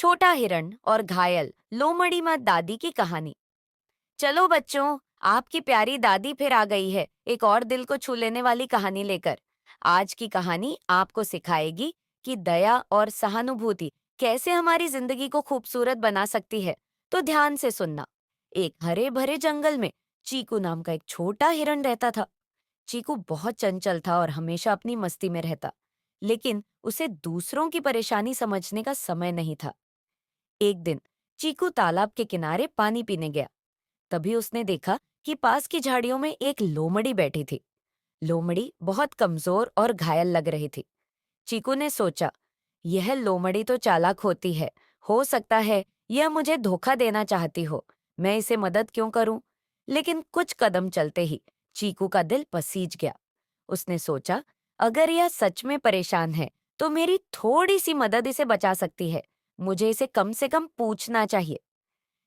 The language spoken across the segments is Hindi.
छोटा हिरण और घायल लोमड़ी माँ दादी की कहानी। चलो बच्चों, आपकी प्यारी दादी फिर आ गई है एक और दिल को छू लेने वाली कहानी लेकर। आज की कहानी आपको सिखाएगी कि दया और सहानुभूति कैसे हमारी जिंदगी को खूबसूरत बना सकती है। तो ध्यान से सुनना। एक हरे भरे जंगल में चीकू नाम का एक छोटा हिरण रहता था। चीकू बहुत चंचल था और हमेशा अपनी मस्ती में रहता, लेकिन उसे दूसरों की परेशानी समझने का समय नहीं था। एक दिन चीकू तालाब के किनारे पानी पीने गया। तभी उसने देखा कि पास की झाड़ियों में एक लोमड़ी बैठी थी। लोमड़ी बहुत कमजोर और घायल लग रही थी। चीकू ने सोचा, यह लोमड़ी तो चालाक होती है। हो सकता है यह मुझे धोखा देना चाहती हो। मैं इसे मदद क्यों करूं? लेकिन कुछ कदम चलते ही चीकू का दिल पसीज गया। उसने सोचा, अगर यह सच में परेशान है तो मेरी थोड़ी सी मदद इसे बचा सकती है। मुझे इसे कम से कम पूछना चाहिए।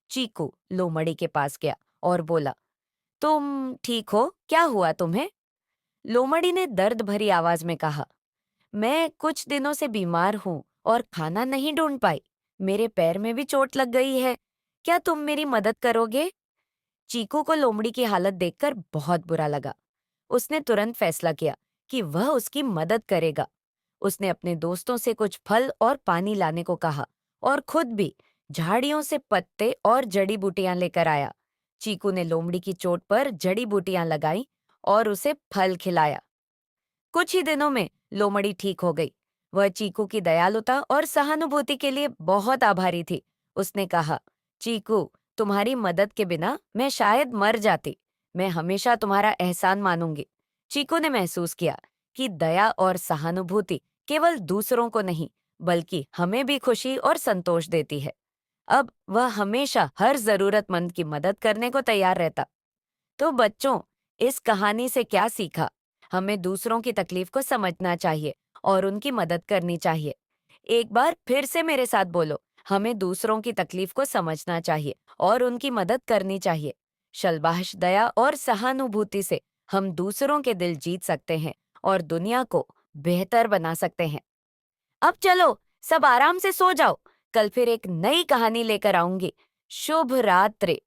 चीकू लोमड़ी के पास गया और बोला, तुम ठीक हो? क्या हुआ तुम्हें? लोमड़ी ने दर्द भरी आवाज में कहा, मैं कुछ दिनों से बीमार हूँ और खाना नहीं ढूंढ पाई। मेरे पैर में भी चोट लग गई है। क्या तुम मेरी मदद करोगे? चीकू को लोमड़ी की हालत देखकर बहुत बुरा लगा। उसने तुरंत फैसला किया कि वह उसकी मदद करेगा। उसने अपने दोस्तों से कुछ फल और पानी लाने को कहा और खुद भी झाड़ियों से पत्ते और जड़ी बूटियां लेकर आया। चीकू ने लोमड़ी की चोट पर जड़ी बूटियां लगाई और उसे फल खिलाया। कुछ ही दिनों में लोमड़ी ठीक हो गई। वह चीकू की दयालुता और सहानुभूति के लिए बहुत आभारी थी। उसने कहा, चीकू, तुम्हारी मदद के बिना मैं शायद मर जाती। मैं हमेशा तुम्हारा एहसान मानूंगी। चीकू ने महसूस किया कि दया और सहानुभूति केवल दूसरों को नहीं, बल्कि हमें भी खुशी और संतोष देती है। अब वह हमेशा हर जरूरतमंद की मदद करने को तैयार रहता। तो बच्चों, इस कहानी से क्या सीखा? हमें दूसरों की तकलीफ को समझना चाहिए और उनकी मदद करनी चाहिए। एक बार फिर से मेरे साथ बोलो, हमें दूसरों की तकलीफ को समझना चाहिए और उनकी मदद करनी चाहिए। शलबाश दया और सहानुभूति से हम दूसरों के दिल जीत सकते हैं और दुनिया को बेहतर बना सकते हैं। अब चलो, सब आराम से सो जाओ। कल फिर एक नई कहानी लेकर आऊंगी। शुभ रात्रि।